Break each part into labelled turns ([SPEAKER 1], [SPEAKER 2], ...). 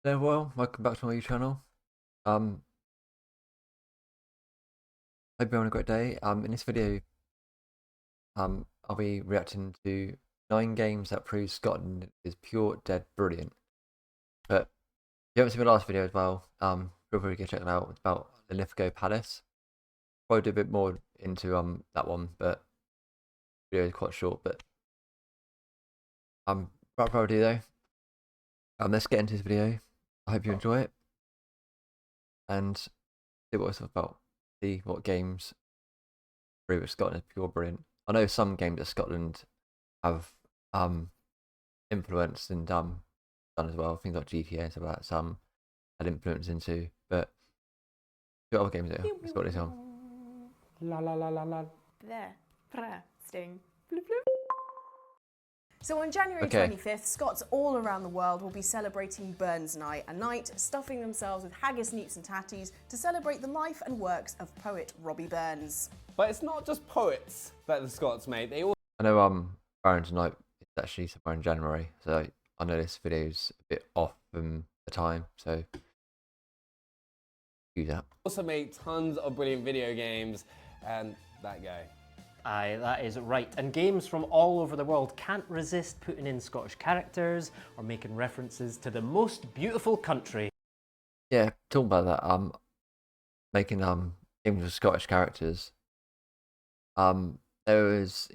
[SPEAKER 1] Hello, well, welcome back to my channel. Um, Hope you're having a great day. In this video, I'll be reacting to 9 games that prove Scotland is pure dead brilliant. But if you haven't seen my last video as well, feel free to go check it out. It's about the Linlithgow Palace. Probably do a bit more into that one, but the video is quite short. But without further ado though, let's get into this video. I hope you enjoy it and see what it's about. See what games prove Scotland is pure brilliant. I know some games that Scotland have influenced and done as well. Things like GTA and stuff like that. Some had influence into, but what other games are? Let's put this on.
[SPEAKER 2] La la la la la.
[SPEAKER 3] There. Sting. Bloop, bloop. So on January
[SPEAKER 1] Okay.
[SPEAKER 3] 25th, Scots all around the world will be celebrating Burns Night, a night stuffing themselves with haggis, neeps and tatties to celebrate the life and works of poet Robbie Burns.
[SPEAKER 2] But it's not just poets that the Scots made. They all.
[SPEAKER 1] I know Barons Night is actually somewhere in January, so I know this video's a bit off from the time, so use that.
[SPEAKER 2] Also made tons of brilliant video games, and that guy.
[SPEAKER 4] Aye, that is right. And games from all over the world can't resist putting in Scottish characters or making references to the most beautiful country.
[SPEAKER 1] Yeah, talking about that, making games with Scottish characters. There was,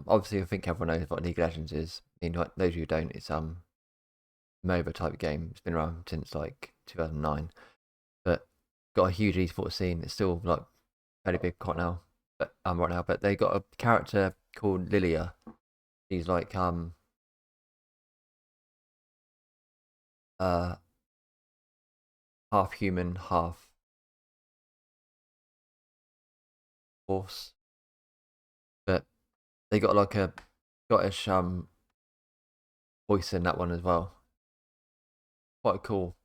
[SPEAKER 1] obviously I think everyone knows what League of Legends is. I mean, like, those who don't, it's MOBA type game. It's been around since like 2009, but got a huge esports scene. It's still like fairly big quite now, but right now. But they got a character called Lilia. She's like half human, half horse. But they got like a Scottish voice in that one as well. Quite a cool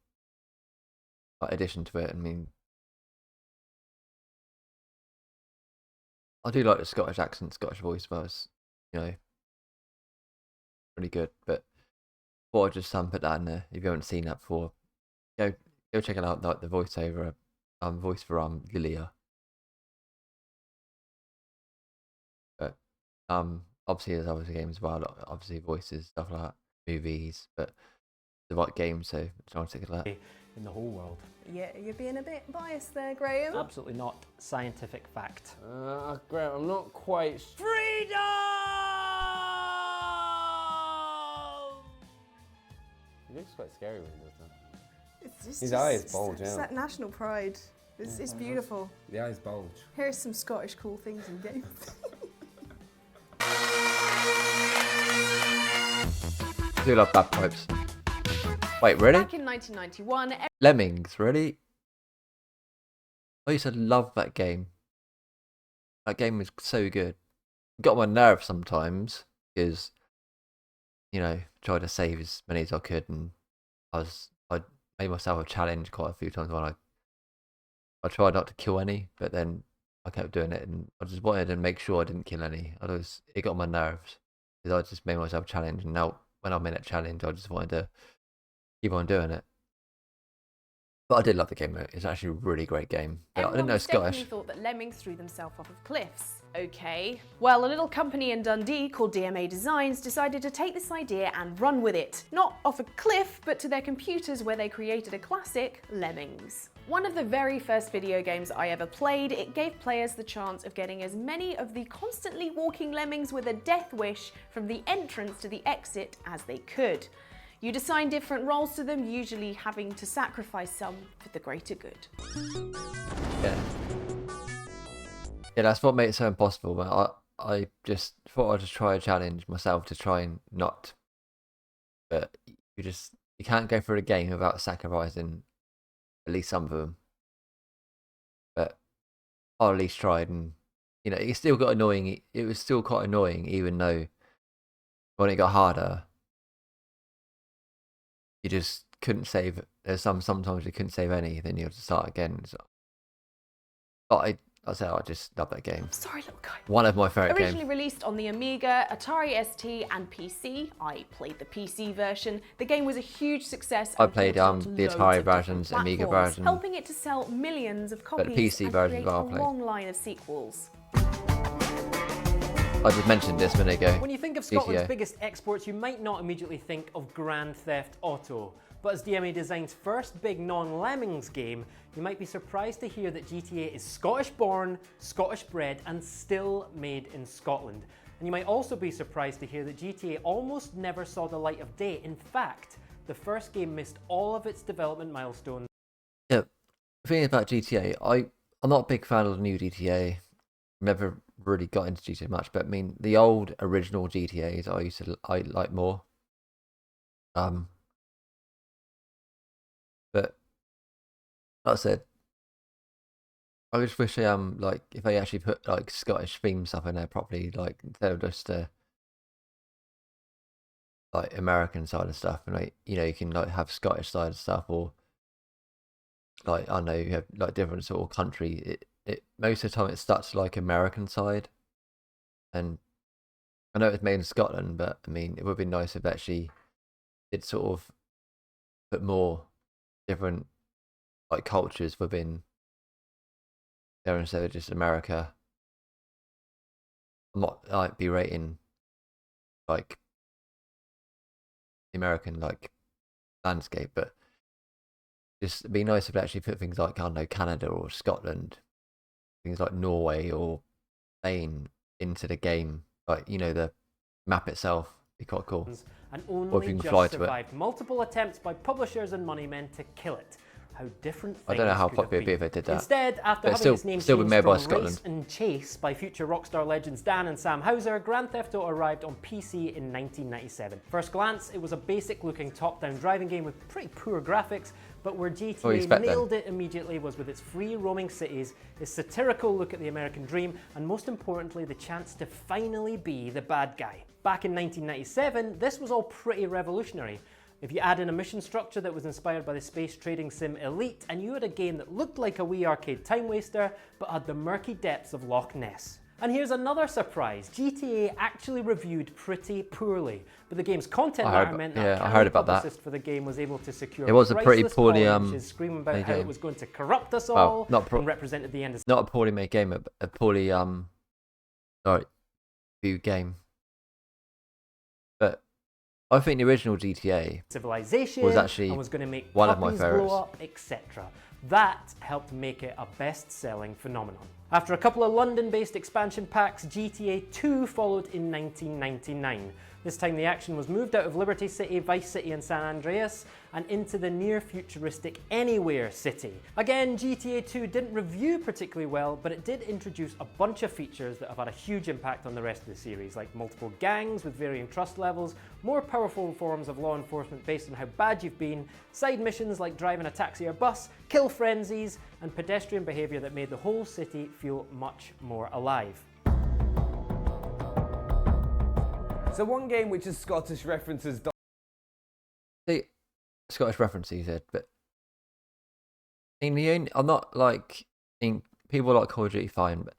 [SPEAKER 1] addition to it. I mean, I do like the Scottish accent, Scottish voice, but it's, really good. But thought I'd just put that in there. If you haven't seen that before, go check it out. Like the voiceover, voice for Lilia. But obviously there's other games as well. Like, obviously voices, stuff like that, movies, but the right game. So trying to stick to that.
[SPEAKER 4] In the whole world.
[SPEAKER 3] Yeah, you're being a bit biased there, Graham.
[SPEAKER 4] Absolutely not scientific fact.
[SPEAKER 2] Graham, I'm not quite.
[SPEAKER 4] Freedom!
[SPEAKER 2] He looks quite scary when he does that.
[SPEAKER 3] It's just,
[SPEAKER 2] His eye is bulge,
[SPEAKER 3] it's
[SPEAKER 2] yeah.
[SPEAKER 3] that national pride. It's beautiful.
[SPEAKER 2] The eyes bulge.
[SPEAKER 3] Here's some Scottish cool things in games.
[SPEAKER 1] I do love bagpipes. Wait, really?
[SPEAKER 3] Back in 1991,
[SPEAKER 1] Lemmings, really? I used to love that game. That game was so good. Got on my nerves sometimes because, tried to save as many as I could, and I made myself a challenge quite a few times when I tried not to kill any, but then I kept doing it, and I just wanted to make sure I didn't kill any. It got on my nerves because I just made myself a challenge, and now when I'm in a challenge, I just wanted to keep on doing it. But I did love the game. It's actually a really great game. But I didn't know Scottish.
[SPEAKER 3] thought that lemmings threw themselves off of cliffs. Okay. Well, a little company in Dundee called DMA Designs decided to take this idea and run with it. Not off a cliff, but to their computers where they created a classic, Lemmings. One of the very first video games I ever played, it gave players the chance of getting as many of the constantly walking lemmings with a death wish from the entrance to the exit as they could. You'd assign different roles to them, usually having to sacrifice some for the greater good.
[SPEAKER 1] Yeah. Yeah, that's what made it so impossible. But I just thought I'd just try a challenge myself to try and not. But you can't go through a game without sacrificing at least some of them. But I at least tried, and it still got annoying. It was still quite annoying, even though when it got harder, you just couldn't save. Sometimes you couldn't save any, then you have to start again. So, but that's how I just love that game.
[SPEAKER 3] Sorry, little guy.
[SPEAKER 1] One of my favourite
[SPEAKER 3] Originally
[SPEAKER 1] games.
[SPEAKER 3] released on the Amiga, Atari ST and PC, I played the PC version. The game was a huge success.
[SPEAKER 1] I
[SPEAKER 3] and
[SPEAKER 1] played
[SPEAKER 3] ported onto
[SPEAKER 1] the
[SPEAKER 3] loads
[SPEAKER 1] Atari
[SPEAKER 3] of different
[SPEAKER 1] versions, Amiga
[SPEAKER 3] platforms,
[SPEAKER 1] version,
[SPEAKER 3] helping it to sell millions of
[SPEAKER 1] but the
[SPEAKER 3] copies
[SPEAKER 1] PC
[SPEAKER 3] and
[SPEAKER 1] version
[SPEAKER 3] create
[SPEAKER 1] as
[SPEAKER 3] a
[SPEAKER 1] well I played.
[SPEAKER 3] long line of sequels.
[SPEAKER 1] I just mentioned this a minute ago.
[SPEAKER 4] When you think of Scotland's
[SPEAKER 1] GTA.
[SPEAKER 4] biggest exports, you might not immediately think of Grand Theft Auto. But as DMA Design's first big non-Lemmings game, you might be surprised to hear that GTA is Scottish born, Scottish bred, and still made in Scotland. And you might also be surprised to hear that GTA almost never saw the light of day. In fact, the first game missed all of its development milestones.
[SPEAKER 1] Yeah, the thing about GTA, I'm not a big fan of the new GTA. Never really got into GTA much, but I mean the old original GTAs I like more. But like I said, I just wish they like if they actually put like Scottish theme stuff in there properly, like instead of just like American side of stuff, and like you can like have Scottish side of stuff, or like I don't know, you have like different sort of country. It most of the time it's stuck to like American side, and I know it's made in Scotland, but I mean it would be nice if actually it sort of put more different like cultures within there instead of just America. I'm not like berating like the American like landscape, but just it'd be nice if they actually put things like I don't know Canada or Scotland, things like Norway or Spain into the game, like the map itself. Be quite cool.
[SPEAKER 4] And
[SPEAKER 1] Or if
[SPEAKER 4] only
[SPEAKER 1] you can
[SPEAKER 4] just
[SPEAKER 1] fly to it.
[SPEAKER 4] survived multiple attempts by publishers and money men to kill it. How different things
[SPEAKER 1] I don't know how
[SPEAKER 4] could have
[SPEAKER 1] popular it'd be
[SPEAKER 4] been.
[SPEAKER 1] if they did that.
[SPEAKER 4] Instead, after
[SPEAKER 1] But
[SPEAKER 4] having
[SPEAKER 1] it's
[SPEAKER 4] its name
[SPEAKER 1] still been
[SPEAKER 4] changed
[SPEAKER 1] made by
[SPEAKER 4] from
[SPEAKER 1] Scotland.
[SPEAKER 4] Race and Chase by future Rockstar legends Dan and Sam Houser, Grand Theft Auto arrived on PC in 1997. First glance, it was a basic-looking top-down driving game with pretty poor graphics, but where GTA
[SPEAKER 1] expect then.
[SPEAKER 4] nailed it immediately was with its free-roaming cities, its satirical look at the American dream, and most importantly, the chance to finally be the bad guy. Back in 1997, this was all pretty revolutionary. If you add in a mission structure that was inspired by the space trading sim Elite, and you had a game that looked like a wee arcade time waster, but had the murky depths of Loch Ness. And here's another surprise, GTA actually reviewed pretty poorly, but the game's content matter meant that
[SPEAKER 1] I heard about that.
[SPEAKER 4] publicist for the game was able to secure
[SPEAKER 1] It was a pretty
[SPEAKER 4] priceless
[SPEAKER 1] poorly,
[SPEAKER 4] volunteers screaming about how it
[SPEAKER 1] game.
[SPEAKER 4] was going to corrupt us
[SPEAKER 1] Well,
[SPEAKER 4] all,
[SPEAKER 1] not
[SPEAKER 4] and represented the end of
[SPEAKER 1] Not a poorly made game, a poorly viewed game. But I think the original GTA
[SPEAKER 4] civilization
[SPEAKER 1] was actually
[SPEAKER 4] and was going to make
[SPEAKER 1] one of my
[SPEAKER 4] puppies
[SPEAKER 1] favourites.
[SPEAKER 4] blow up, etc. That helped make it a best-selling phenomenon. After a couple of London-based expansion packs, GTA 2 followed in 1999. This time the action was moved out of Liberty City, Vice City and San Andreas and into the near-futuristic Anywhere City. Again, GTA 2 didn't review particularly well, but it did introduce a bunch of features that have had a huge impact on the rest of the series, like multiple gangs with varying trust levels, more powerful forms of law enforcement based on how bad you've been, side missions like driving a taxi or bus, kill frenzies, and pedestrian behaviour that made the whole city feel much more alive.
[SPEAKER 2] So one game which has Scottish references
[SPEAKER 1] the Scottish reference he said, but in the only, I'm not like in people like Call of Duty fine, but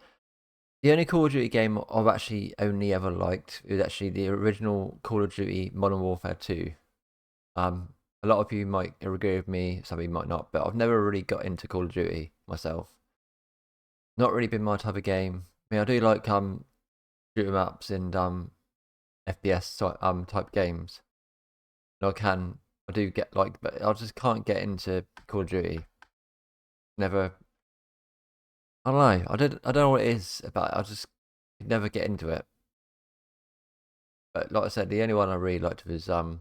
[SPEAKER 1] the only Call of Duty game I've actually only ever liked is actually the original Call of Duty Modern Warfare 2. A lot of you might agree with me, some of you might not, but I've never really got into Call of Duty myself. Not really been my type of game. I mean, I do like shoot 'em ups and FPS type games. And I do get like, but I just can't get into Call of Duty. Never. I don't know. I don't know what it is about it. I just never get into it. But like I said, the only one I really liked was the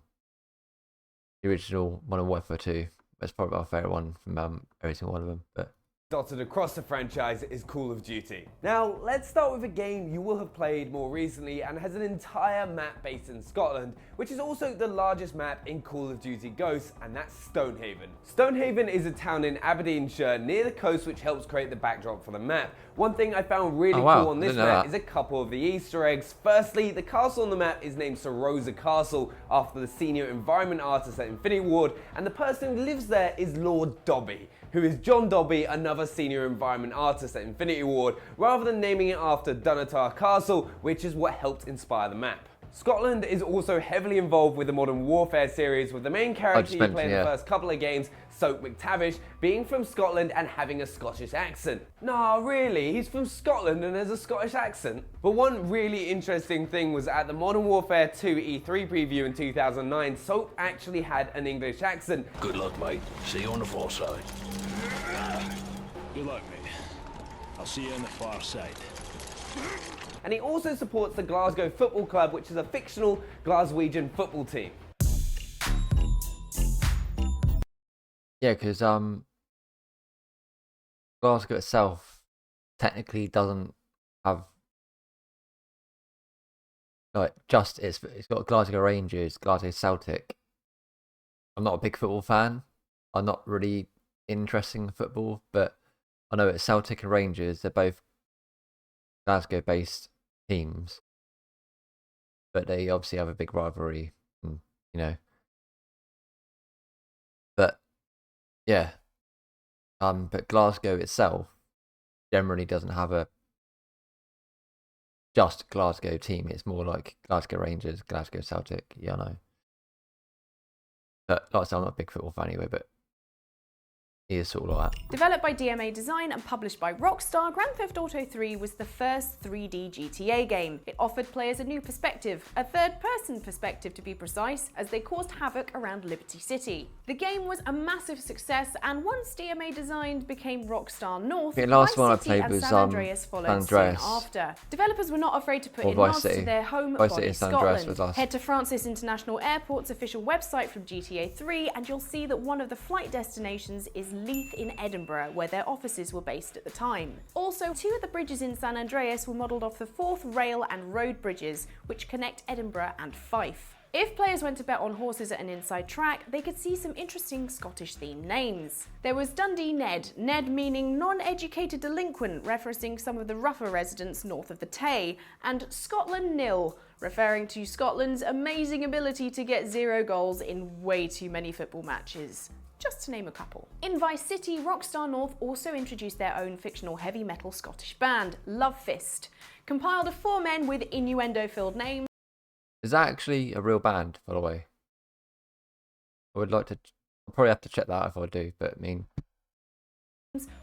[SPEAKER 1] original Modern Warfare 2. That's probably my favourite one from every single one of them. But
[SPEAKER 2] dotted across the franchise is Call of Duty. Now, let's start with a game you will have played more recently and has an entire map based in Scotland, which is also the largest map in Call of Duty Ghosts, and that's Stonehaven. Stonehaven is a town in Aberdeenshire near the coast which helps create the backdrop for the map. One thing I found really cool on this map is a couple of the Easter eggs. Firstly, the castle on the map is named Sir Rosa Castle after the senior environment artist at Infinity Ward, and the person who lives there is Lord Dobby, who is John Dobby, another another senior environment artist at Infinity Ward, rather than naming it after Dunatar Castle, which is what helped inspire the map. Scotland is also heavily involved with the Modern Warfare series, with the main character you play in the first couple of games, Soap McTavish, being from Scotland and having a Scottish accent. Nah, really? He's from Scotland and has a Scottish accent? But one really interesting thing was at the Modern Warfare 2 E3 preview in 2009, Soap actually had an English accent.
[SPEAKER 5] Good luck, mate. See you on the far side. Good luck, mate. I'll see you on the far side.
[SPEAKER 2] And he also supports the Glasgow Football Club, which is a fictional Glaswegian football team.
[SPEAKER 1] Yeah, because Glasgow itself technically doesn't have like just it's got Glasgow Rangers, Glasgow Celtic. I'm not a big football fan. I'm not really interested in football, but I know it's Celtic and Rangers. They're both Glasgow-based teams, but they obviously have a big rivalry, and, you know. But yeah, but Glasgow itself generally doesn't have a just Glasgow team. It's more like Glasgow Rangers, Glasgow Celtic. Yeah, I know. But like I said, I'm not a big football fan anyway, but he is sort of like that.
[SPEAKER 3] Developed by DMA Design and published by Rockstar, Grand Theft Auto 3 was the first 3D GTA game. It offered players a new perspective, a third-person perspective to be precise, as they caused havoc around Liberty City. The game was a massive success, and once DMA Design became Rockstar North,
[SPEAKER 1] The last
[SPEAKER 3] Vice
[SPEAKER 1] one I
[SPEAKER 3] City
[SPEAKER 1] played
[SPEAKER 3] and
[SPEAKER 1] was
[SPEAKER 3] San Andreas followed
[SPEAKER 1] San Andreas.
[SPEAKER 3] soon after. Developers were not afraid to put
[SPEAKER 1] Or
[SPEAKER 3] in
[SPEAKER 1] Vice
[SPEAKER 3] mods to
[SPEAKER 1] City.
[SPEAKER 3] their home
[SPEAKER 1] Vice
[SPEAKER 3] body,
[SPEAKER 1] City and San Andreas was
[SPEAKER 3] Scotland.
[SPEAKER 1] last.
[SPEAKER 3] Head to Francis International Airport's official website from GTA 3, and you'll see that one of the flight destinations is Leith in Edinburgh, where their offices were based at the time. Also, 2 of the bridges in San Andreas were modelled off the Forth rail and road bridges, which connect Edinburgh and Fife. If players went to bet on horses at an inside track, they could see some interesting Scottish-themed names. There was Dundee Ned, Ned meaning non-educated delinquent, referencing some of the rougher residents north of the Tay, and Scotland Nil, referring to Scotland's amazing ability to get 0 goals in way too many football matches. Just to name a couple. In Vice City, Rockstar North also introduced their own fictional heavy metal Scottish band, Love Fist, compiled of 4 men with innuendo-filled names.
[SPEAKER 1] Is that actually a real band, by the way? I would like to. I'll probably have to check that out if I do, but I mean.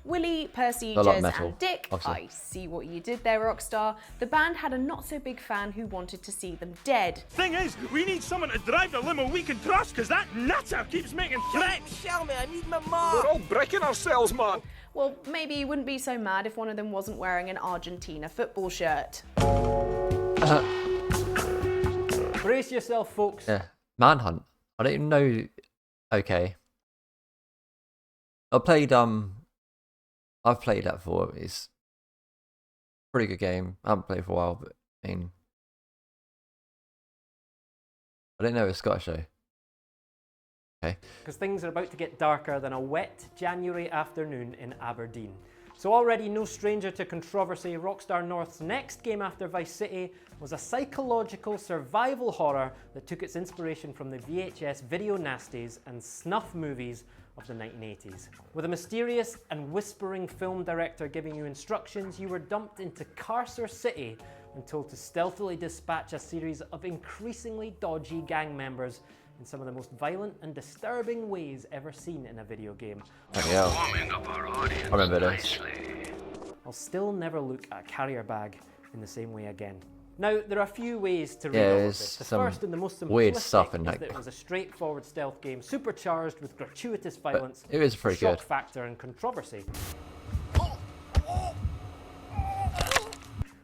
[SPEAKER 3] Willie, Percy,
[SPEAKER 1] I like
[SPEAKER 3] Jez
[SPEAKER 1] metal,
[SPEAKER 3] and Dick.
[SPEAKER 1] obviously.
[SPEAKER 3] I see what you did there, Rockstar. The band had a not-so-big fan who wanted to see them dead.
[SPEAKER 6] Thing is, we need someone to drive the limo we can trust, because that nutter keeps making threats.
[SPEAKER 7] Tell me, I need my mom.
[SPEAKER 6] We're all breaking ourselves, man.
[SPEAKER 3] Well, maybe you wouldn't be so mad if one of them wasn't wearing an Argentina football shirt.
[SPEAKER 4] Brace yourself, folks.
[SPEAKER 1] Yeah, Manhunt. I don't even know. Okay, I've played that before. It's a pretty good game. I haven't played it for a while, but I mean, I didn't know it was Scottish though. Okay.
[SPEAKER 4] Because things are about to get darker than a wet January afternoon in Aberdeen. So already no stranger to controversy, Rockstar North's next game after Vice City was a psychological survival horror that took its inspiration from the VHS video nasties and snuff movies of the 1980s. With a mysterious and whispering film director giving you instructions, you were dumped into Carcer City and told to stealthily dispatch a series of increasingly dodgy gang members in some of the most violent and disturbing ways ever seen in a video game.
[SPEAKER 1] Oh, yeah. I remember this.
[SPEAKER 4] I'll still never look at a carrier bag in the same way again. Now, there are a few ways to read
[SPEAKER 1] Yeah,
[SPEAKER 4] all of
[SPEAKER 1] there's
[SPEAKER 4] this. The
[SPEAKER 1] some
[SPEAKER 4] first and the most
[SPEAKER 1] weird
[SPEAKER 4] simplistic
[SPEAKER 1] stuff in
[SPEAKER 4] is
[SPEAKER 1] that.
[SPEAKER 4] that it was a straightforward stealth game, supercharged with gratuitous violence,
[SPEAKER 1] it was pretty
[SPEAKER 4] shock
[SPEAKER 1] good.
[SPEAKER 4] factor and controversy.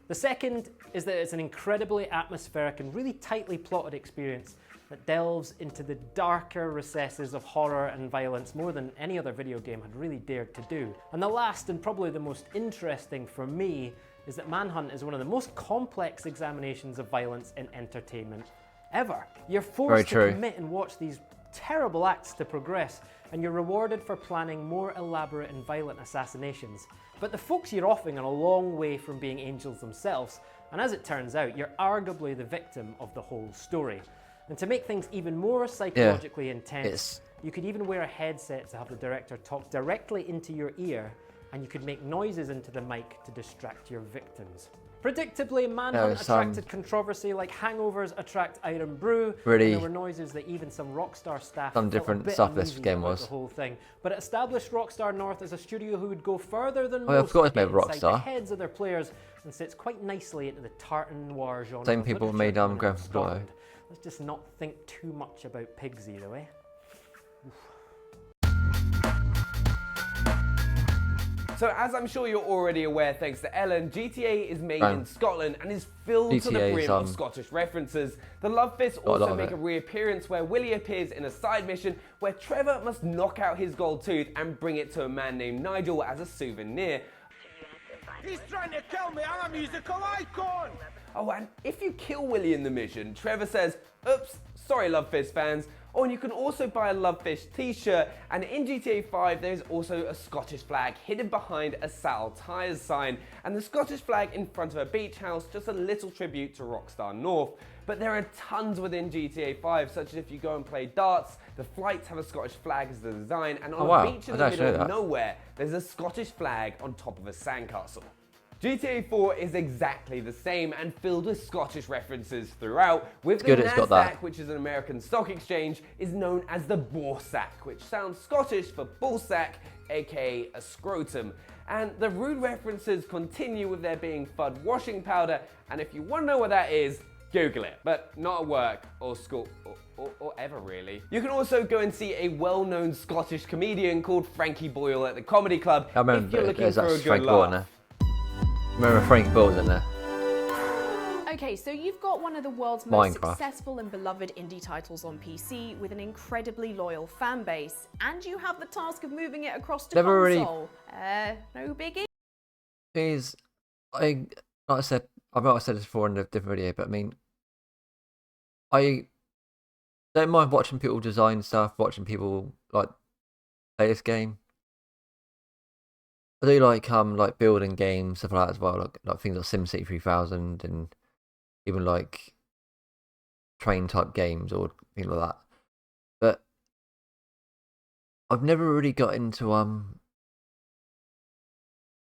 [SPEAKER 4] The second is that it's an incredibly atmospheric and really tightly plotted experience that delves into the darker recesses of horror and violence more than any other video game had really dared to do. And the last and probably the most interesting for me is that Manhunt is one of the most complex examinations of violence in entertainment ever. You're forced to commit and watch these terrible acts to progress, and you're rewarded for planning more elaborate and violent assassinations. But the folks you're offing are a long way from being angels themselves, and as it turns out, you're arguably the victim of the whole story. And to make things even more psychologically intense, you could even wear a headset to have the director talk directly into your ear and you could make noises into the mic to distract your victims. Predictably, Manhunt attracted controversy like hangovers attract Iron Brew,
[SPEAKER 1] really,
[SPEAKER 4] and there were noises that even some Rockstar staff
[SPEAKER 1] some different stuff this game was.
[SPEAKER 4] The whole thing. But it established Rockstar North as a studio who would go further than
[SPEAKER 1] I
[SPEAKER 4] most
[SPEAKER 1] forgot
[SPEAKER 4] to
[SPEAKER 1] it's made
[SPEAKER 4] get
[SPEAKER 1] with
[SPEAKER 4] inside the
[SPEAKER 1] Rockstar.
[SPEAKER 4] heads of their players and sits quite nicely into the tartan noir genre.
[SPEAKER 1] Same people made Grand Theft Auto.
[SPEAKER 4] Scotland. Let's just not think too much about pigs either, eh?
[SPEAKER 2] So as I'm sure you're already aware, thanks to Ellen, GTA is made in Scotland and is filled to the
[SPEAKER 1] GTA
[SPEAKER 2] brim of Scottish references. The Love Fists also make a reappearance where Willie appears in a side mission where Trevor must knock out his gold tooth and bring it to a man named Nigel as a souvenir.
[SPEAKER 6] He's trying to kill me, I'm a musical icon!
[SPEAKER 2] Oh, and if you kill Willie in the mission, Trevor says, oops, sorry Love Fist fans. Oh, and you can also buy a Love Fish t-shirt, and in GTA 5 there's also a Scottish flag hidden behind a Sal Tyres sign, and the Scottish flag in front of a beach house, just a little tribute to Rockstar North. But there are tons within GTA 5, such as if you go and play darts, the flights have a Scottish flag as the design, and on a beach in the middle of nowhere, there's a Scottish flag on top of a sandcastle. GTA 4 is exactly the same and filled with Scottish references throughout, with the Nasdaq, which is an American stock exchange, is known as the Borsack, which sounds Scottish for ballsack, aka a scrotum. And the rude references continue with there being Fudd washing powder, and if you want to know what that is, Google it, but not at work or school or ever really. You can also go and see a well-known Scottish comedian called Frankie Boyle at the Comedy Club if you're looking for a good laugh.
[SPEAKER 1] Remember Frank Bill's in there.
[SPEAKER 3] Okay, so you've got one of the world's most successful and beloved indie titles on PC with an incredibly loyal fan base, and you have the task of moving it across to console. No biggie?
[SPEAKER 1] Like I said, I might have said this before in a different video, but I mean, I don't mind watching people design stuff, watching people like play this game. I do like building games, stuff like that as well, like things like SimCity 3000 and even like train type games or things like that. But I've never really got into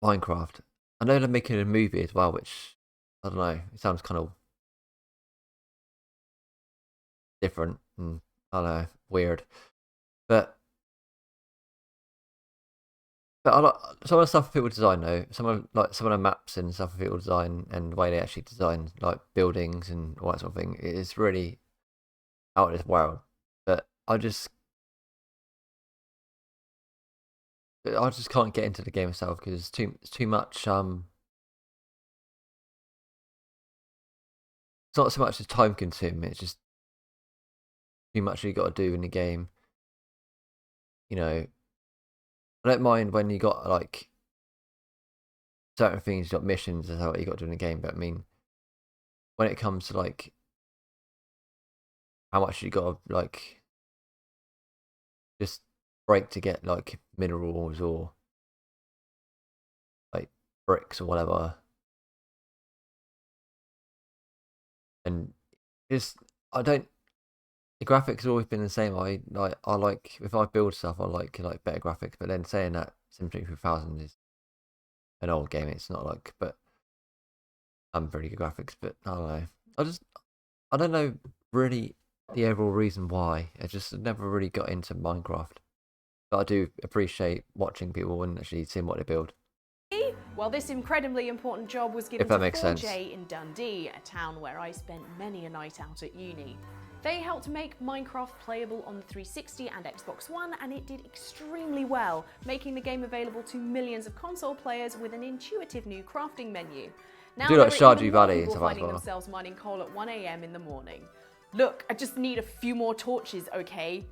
[SPEAKER 1] Minecraft. I know they're making a movie as well, which I don't know, it sounds kind of different and I don't know, weird. But I like some of the stuff people design though. Some of the maps and stuff people design and the way they actually design like buildings and all that sort of thing. It is really out of this world. But I just can't get into the game itself because it's too much. It's not so much as time consuming. It's just too much you got to do in the game. You know. I don't mind when you got like certain things, you got missions and what you got to do in the game, but I mean, when it comes to like how much you got to like just break to get like minerals or like bricks or whatever, and just the graphics have always been the same. I like if I build stuff, I like better graphics. But then saying that SimCity 3000 is an old game, it's not like. But very good graphics. But I don't know. I don't know really the overall reason why. I just never really got into Minecraft. But I do appreciate watching people and actually seeing what they build.
[SPEAKER 3] Well, this incredibly important job was given to 4J in Dundee, a town where I spent many a night out at uni. They helped make Minecraft playable on the 360 and Xbox One, and it did extremely well, making the game available to millions of console players with an intuitive new crafting menu. Now there are even more people finding themselves mining coal at 1 AM in the morning. Look, I just need a few more torches, okay?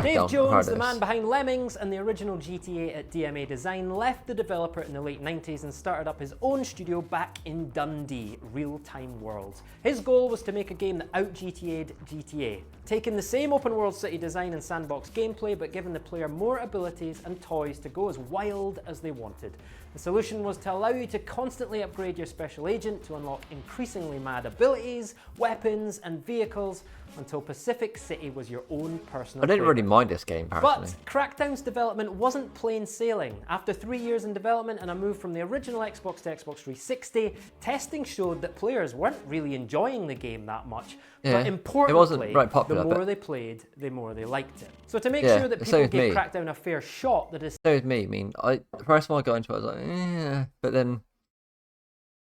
[SPEAKER 4] Dave Jones, the man behind Lemmings and the original GTA at DMA Design, left the developer in the late 90s and started up his own studio back in Dundee, Real Time Worlds. His goal was to make a game that out-GTA'd GTA, taking the same open world city design and sandbox gameplay but giving the player more abilities and toys to go as wild as they wanted. The solution was to allow you to constantly upgrade your special agent to unlock increasingly mad abilities, weapons and vehicles, until Pacific City was your own personal
[SPEAKER 1] I didn't really
[SPEAKER 4] playground.
[SPEAKER 1] mind this game, personally.
[SPEAKER 4] But Crackdown's development wasn't plain sailing. After 3 years in development and a move from the original Xbox to Xbox 360, testing showed that players weren't really enjoying the game that much.
[SPEAKER 1] Yeah,
[SPEAKER 4] But
[SPEAKER 1] it
[SPEAKER 4] importantly,
[SPEAKER 1] wasn't very popular,
[SPEAKER 4] the more
[SPEAKER 1] but-
[SPEAKER 4] they played, the more they liked it. So to make
[SPEAKER 1] Yeah,
[SPEAKER 4] sure that
[SPEAKER 1] so
[SPEAKER 4] people
[SPEAKER 1] with
[SPEAKER 4] gave
[SPEAKER 1] me.
[SPEAKER 4] Crackdown a fair shot, the
[SPEAKER 1] So with me, I mean, the first time I got into it, I was like, eh. But then,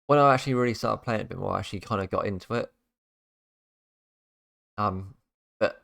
[SPEAKER 1] when I actually really started playing it a bit more, I actually kind of got into it. But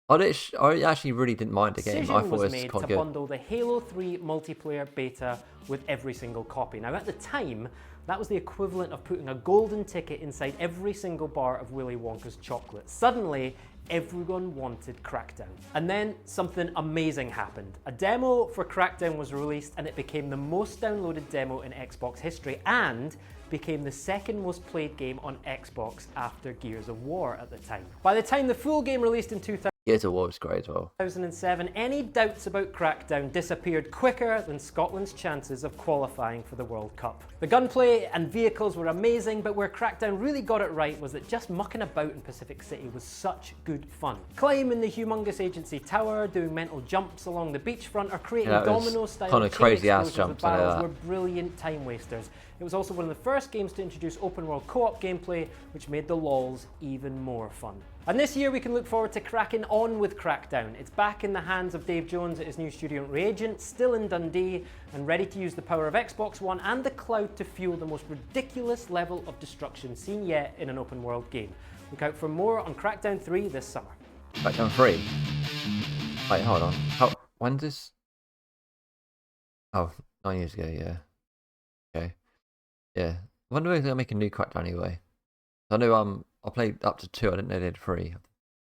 [SPEAKER 1] I actually really didn't mind the game. I
[SPEAKER 4] decision
[SPEAKER 1] thought it
[SPEAKER 4] was
[SPEAKER 1] was
[SPEAKER 4] made
[SPEAKER 1] quite
[SPEAKER 4] to
[SPEAKER 1] good.
[SPEAKER 4] bundle the Halo 3 multiplayer beta with every single copy. Now at the time, that was the equivalent of putting a golden ticket inside every single bar of Willy Wonka's chocolate. Suddenly, everyone wanted Crackdown. And then something amazing happened. A demo for Crackdown was released and it became the most downloaded demo in Xbox history and became the second most played game on Xbox after Gears of War at the time. By the time the full game released in
[SPEAKER 1] Gears of War was great as well.
[SPEAKER 4] 2007, any doubts about Crackdown disappeared quicker than Scotland's chances of qualifying for the World Cup. The gunplay and vehicles were amazing, but where Crackdown really got it right was that just mucking about in Pacific City was such good fun. Climbing the humongous agency tower, doing mental jumps along the beachfront, or creating
[SPEAKER 1] Yeah, it was
[SPEAKER 4] domino-style
[SPEAKER 1] kinda
[SPEAKER 4] chain
[SPEAKER 1] crazy-ass
[SPEAKER 4] explosions with
[SPEAKER 1] jumps like
[SPEAKER 4] barrels
[SPEAKER 1] that.
[SPEAKER 4] were brilliant time wasters. It was also one of the first games to introduce open world co-op gameplay, which made the lols even more fun. And this year we can look forward to cracking on with Crackdown. It's back in the hands of Dave Jones at his new studio Reagent, still in Dundee, and ready to use the power of Xbox One and the cloud to fuel the most ridiculous level of destruction seen yet in an open world game. Look out for more on Crackdown 3 this summer.
[SPEAKER 1] Crackdown 3. Wait, hold on. When does? Oh, 9 years ago. Yeah. Okay. Yeah. I wonder if they'll make a new Crackdown anyway. I know I played up to 2. I didn't know they did 3.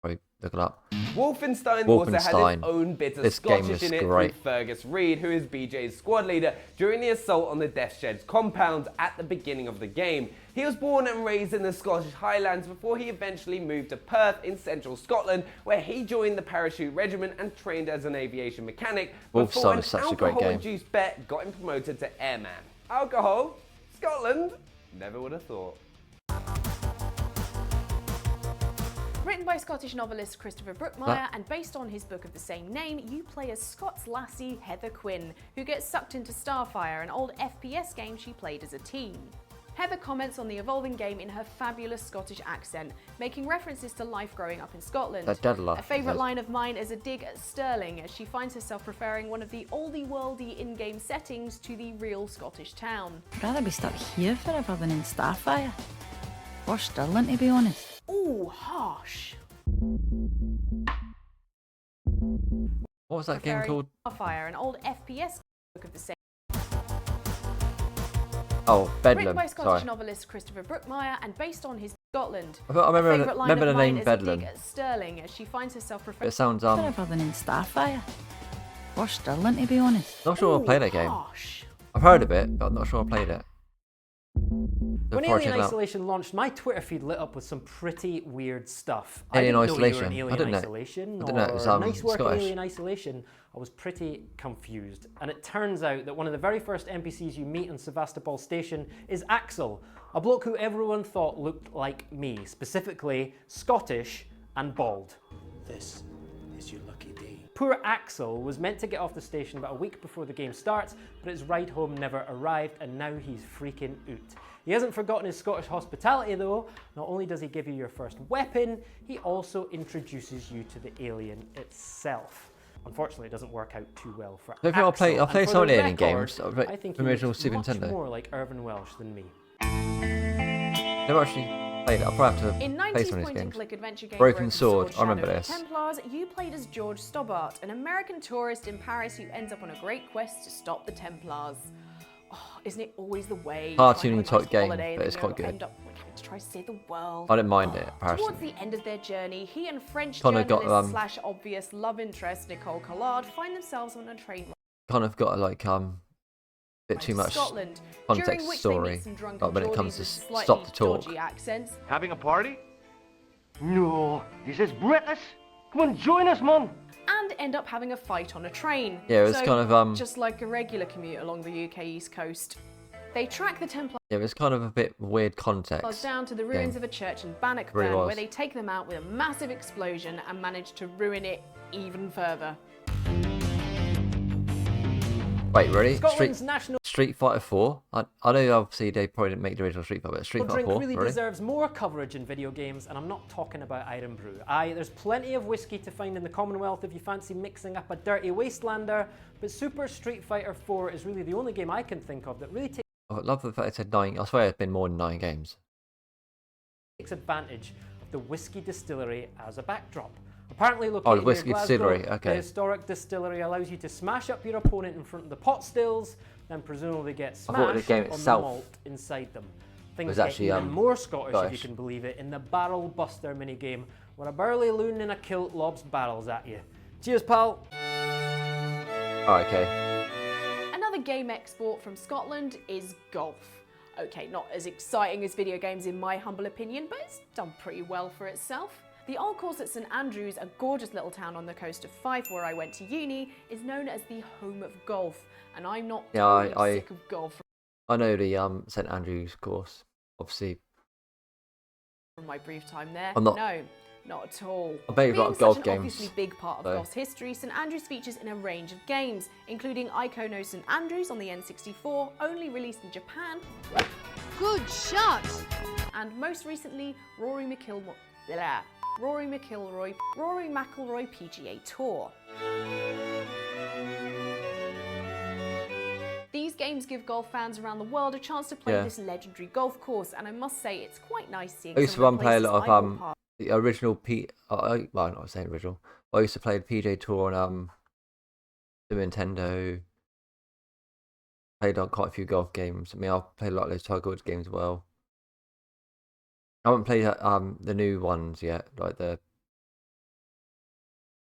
[SPEAKER 1] Probably look it up.
[SPEAKER 2] Wolfenstein also had
[SPEAKER 1] Wolfenstein.
[SPEAKER 2] its own bit of
[SPEAKER 1] This game
[SPEAKER 2] Scottish
[SPEAKER 1] was
[SPEAKER 2] in it
[SPEAKER 1] great.
[SPEAKER 2] from Fergus Reid, who is BJ's squad leader during the assault on the Death Shed's compound at the beginning of the game. He was born and raised in the Scottish Highlands before he eventually moved to Perth in central Scotland, where he joined the Parachute Regiment and trained as an aviation mechanic before
[SPEAKER 1] Wolfenstein
[SPEAKER 2] an
[SPEAKER 1] is such a great game.
[SPEAKER 2] alcohol-induced bet got him promoted to airman. Alcohol? Scotland? Never would have thought.
[SPEAKER 3] Written by Scottish novelist Christopher Brookmyre and based on his book of the same name, you play as Scots lassie Heather Quinn, who gets sucked into Starfire, an old FPS game she played as a teen. Heather comments on the evolving game in her fabulous Scottish accent, making references to life growing up in Scotland.
[SPEAKER 1] That dead laugh,
[SPEAKER 3] A favourite
[SPEAKER 1] yes.
[SPEAKER 3] line of mine is a dig at Stirling, as she finds herself preferring one of the oldie-worldy in-game settings to the real Scottish town.
[SPEAKER 7] I'd rather be stuck here forever than in Starfire. Or Stirling, to be honest.
[SPEAKER 3] Ooh, harsh.
[SPEAKER 1] What was that game called?
[SPEAKER 3] Starfire, an old FPS book of the same.
[SPEAKER 1] Oh,
[SPEAKER 3] Written
[SPEAKER 1] Bedlam.
[SPEAKER 3] by Scottish
[SPEAKER 1] Sorry.
[SPEAKER 3] novelist Christopher Brookmyre and based on his Scotland.
[SPEAKER 1] I remember
[SPEAKER 3] A favourite line
[SPEAKER 1] remember
[SPEAKER 3] of
[SPEAKER 1] the
[SPEAKER 3] mine
[SPEAKER 1] name
[SPEAKER 3] is
[SPEAKER 1] Bedlam.
[SPEAKER 3] a dig at Stirling, as she finds herself
[SPEAKER 1] It
[SPEAKER 3] preferring.
[SPEAKER 1] sounds
[SPEAKER 7] Forever than in Starfire. Or Stirling, to be honest.
[SPEAKER 1] Not sure I played that game.
[SPEAKER 3] Harsh.
[SPEAKER 1] I've heard of it, but I'm not sure I played it.
[SPEAKER 4] When
[SPEAKER 1] Before I
[SPEAKER 4] Alien
[SPEAKER 1] check it out.
[SPEAKER 4] Isolation launched, my Twitter feed lit up with some pretty weird stuff.
[SPEAKER 1] Alien
[SPEAKER 4] I didn't know you
[SPEAKER 1] Isolation?
[SPEAKER 4] were in
[SPEAKER 1] I
[SPEAKER 4] Alien
[SPEAKER 1] didn't know.
[SPEAKER 4] Isolation
[SPEAKER 1] I didn't know it
[SPEAKER 4] or
[SPEAKER 1] was,
[SPEAKER 4] nice work in
[SPEAKER 1] Scottish.
[SPEAKER 4] Alien Isolation. I was pretty confused. And it turns out that one of the very first NPCs you meet on Sevastopol Station is Axel, a bloke who everyone thought looked like me, specifically Scottish and bald.
[SPEAKER 5] This is your lucky day.
[SPEAKER 4] Poor Axel was meant to get off the station about a week before the game starts, but his ride home never arrived and now he's freaking out. He hasn't forgotten his Scottish hospitality though. Not only does he give you your first weapon, he also introduces you to the alien itself. Unfortunately, it doesn't work out too well for
[SPEAKER 1] I think
[SPEAKER 4] Axel.
[SPEAKER 1] I'll play
[SPEAKER 4] and
[SPEAKER 1] some
[SPEAKER 4] for the
[SPEAKER 1] Alien
[SPEAKER 4] record,
[SPEAKER 1] games. I've played
[SPEAKER 4] I think
[SPEAKER 1] the
[SPEAKER 4] he
[SPEAKER 1] original
[SPEAKER 4] looks
[SPEAKER 1] Super
[SPEAKER 4] much
[SPEAKER 1] Nintendo.
[SPEAKER 4] more like Irvin Welsh than me.
[SPEAKER 1] Never actually played it. I'll probably have to
[SPEAKER 3] In
[SPEAKER 1] play
[SPEAKER 3] 90s
[SPEAKER 1] some of these
[SPEAKER 3] point and
[SPEAKER 1] games.
[SPEAKER 3] click adventure game
[SPEAKER 1] Broken Sword, I remember
[SPEAKER 3] Shadow of
[SPEAKER 1] this.
[SPEAKER 3] the Templars, you played as George Stobbart, an American tourist in Paris who ends up on a great quest to stop the Templars. Oh, isn't it always the way?
[SPEAKER 1] Cartoony
[SPEAKER 3] Like on a
[SPEAKER 1] type
[SPEAKER 3] nice
[SPEAKER 1] game,
[SPEAKER 3] holiday and
[SPEAKER 1] but
[SPEAKER 3] then
[SPEAKER 1] it's
[SPEAKER 3] you
[SPEAKER 1] quite good.
[SPEAKER 3] End up having to try to save the world.
[SPEAKER 1] I didn't mind it,
[SPEAKER 3] Towards
[SPEAKER 1] personally.
[SPEAKER 3] the end of their journey, he and French
[SPEAKER 1] Kinda got,
[SPEAKER 3] journalist slash obvious love interest Nicole Collard find themselves on a train
[SPEAKER 1] Kind of got like bit too much
[SPEAKER 3] Scotland,
[SPEAKER 1] context
[SPEAKER 3] during which they
[SPEAKER 1] story,
[SPEAKER 3] meet some drunken
[SPEAKER 1] like when it comes
[SPEAKER 3] Geordies
[SPEAKER 1] to
[SPEAKER 3] with slightly
[SPEAKER 1] stop the talk.
[SPEAKER 3] dodgy accents.
[SPEAKER 8] Having a party? No, this is British. Come on, join us, man.
[SPEAKER 3] And end up having a fight on a train.
[SPEAKER 1] Yeah, it was
[SPEAKER 3] So,
[SPEAKER 1] kind of,
[SPEAKER 3] just like a regular commute along the UK East Coast. They track the Templars
[SPEAKER 1] Yeah, it was kind of a bit weird context.
[SPEAKER 3] down to the ruins
[SPEAKER 1] game.
[SPEAKER 3] of a church in Bannockburn,
[SPEAKER 1] Really was.
[SPEAKER 3] where they take them out with a massive explosion and manage to ruin it even further.
[SPEAKER 1] Wait, really?
[SPEAKER 4] Scotland's national
[SPEAKER 1] Street Fighter 4? I know obviously they probably didn't make the original Street Fighter, but Street Fighter
[SPEAKER 4] drink
[SPEAKER 1] 4?
[SPEAKER 4] really
[SPEAKER 1] Really?
[SPEAKER 4] deserves more coverage in video games, and I'm not talking about Iron Brew. There's plenty of whiskey to find in the Commonwealth if you fancy mixing up a dirty wastelander, but Super Street Fighter 4 is really the only game I can think of that really
[SPEAKER 1] I love the fact it said 9. I swear it's been more than 9 games.
[SPEAKER 4] takes advantage of the whiskey distillery as a backdrop. Apparently
[SPEAKER 1] Oh,
[SPEAKER 4] located
[SPEAKER 1] the whiskey
[SPEAKER 4] near Glasgow,
[SPEAKER 1] distillery, okay.
[SPEAKER 4] the historic distillery allows you to smash up your opponent in front of the pot stills, then presumably get
[SPEAKER 1] I thought the
[SPEAKER 4] smashed
[SPEAKER 1] game
[SPEAKER 4] on the
[SPEAKER 1] itself
[SPEAKER 4] malt inside them. Things
[SPEAKER 1] was
[SPEAKER 4] get
[SPEAKER 1] actually,
[SPEAKER 4] even more Scottish, if you
[SPEAKER 1] Scottish.
[SPEAKER 4] can believe it, in the Barrel Buster minigame, where a burly loon in a kilt lobs barrels at you. Cheers, pal!
[SPEAKER 1] Oh, okay.
[SPEAKER 3] Another game export from Scotland is golf. Okay, not as exciting as video games in my humble opinion, but it's done pretty well for itself. The old course at St Andrews, a gorgeous little town on the coast of Fife where I went to uni, is known as the home of golf, and I'm not
[SPEAKER 1] Yeah,
[SPEAKER 3] totally sick of golf
[SPEAKER 1] I know the St Andrews course. Obviously,
[SPEAKER 3] from my brief time there.
[SPEAKER 1] I'm not-
[SPEAKER 3] No, not at all.
[SPEAKER 1] I bet you've
[SPEAKER 3] Being
[SPEAKER 1] got
[SPEAKER 3] such
[SPEAKER 1] golf
[SPEAKER 3] an
[SPEAKER 1] games,
[SPEAKER 3] obviously big part of
[SPEAKER 1] though.
[SPEAKER 3] golf's history, St Andrews features in a range of games, including Icono St Andrews on the N64, only released in Japan.
[SPEAKER 9] Good shot!
[SPEAKER 3] And most recently, Rory McIlroy PGA Tour. These games give golf fans around the world a chance to play
[SPEAKER 1] Yeah.
[SPEAKER 3] this legendary golf course, and I must say it's quite nice seeing
[SPEAKER 1] I used
[SPEAKER 3] some
[SPEAKER 1] to
[SPEAKER 3] of the
[SPEAKER 1] play a
[SPEAKER 3] places
[SPEAKER 1] lot
[SPEAKER 3] I
[SPEAKER 1] of
[SPEAKER 3] walk past.
[SPEAKER 1] the original well, not saying original. I used to play the PJ Tour on the Nintendo. Played on quite a few golf games. I mean, I've played a lot of those Tiger Woods games as well. I haven't played the new ones yet, like the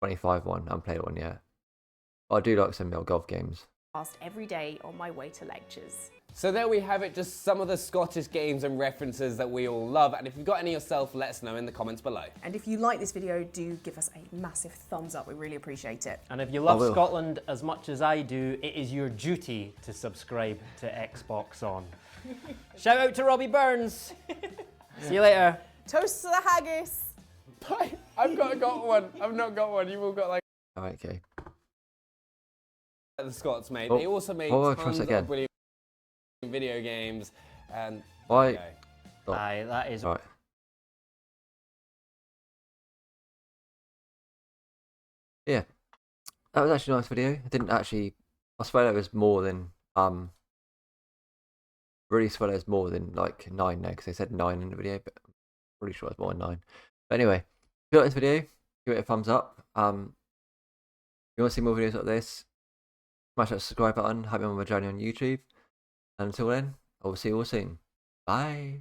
[SPEAKER 1] 25 one. I haven't played one yet. But I do like some of the old golf games.
[SPEAKER 3] Every day on my way to lectures.
[SPEAKER 2] So there we have it, just some of the Scottish games and references that we all love. And if you've got any yourself, let us know in the comments below.
[SPEAKER 3] And if you like this video, do give us a massive thumbs up. We really appreciate it.
[SPEAKER 4] And if you love
[SPEAKER 1] will.
[SPEAKER 4] Scotland as much as I do, it is your duty to subscribe to Xbox On. Shout out to Robbie Burns! See you later.
[SPEAKER 3] Toast to the haggis!
[SPEAKER 2] Bye. I've got one. I've not got one. You've all got like
[SPEAKER 1] Alright, okay.
[SPEAKER 2] the Scots made.
[SPEAKER 1] Oh,
[SPEAKER 2] They also made
[SPEAKER 1] oh, try
[SPEAKER 2] tons
[SPEAKER 1] this again.
[SPEAKER 2] of brilliant video games. And
[SPEAKER 1] Why?
[SPEAKER 2] there
[SPEAKER 1] Oh.
[SPEAKER 4] Aye, that is
[SPEAKER 1] Alright. Yeah. That was actually a nice video. I didn't actually I swear it was more than really swear it was more than like 9 now because they said 9 in the video, but I'm pretty sure it's more than 9. But anyway, if you like this video, give it a thumbs up. If you want to see more videos like this, smash that subscribe button, help me on my journey on YouTube. And until then, I will see you all soon. Bye.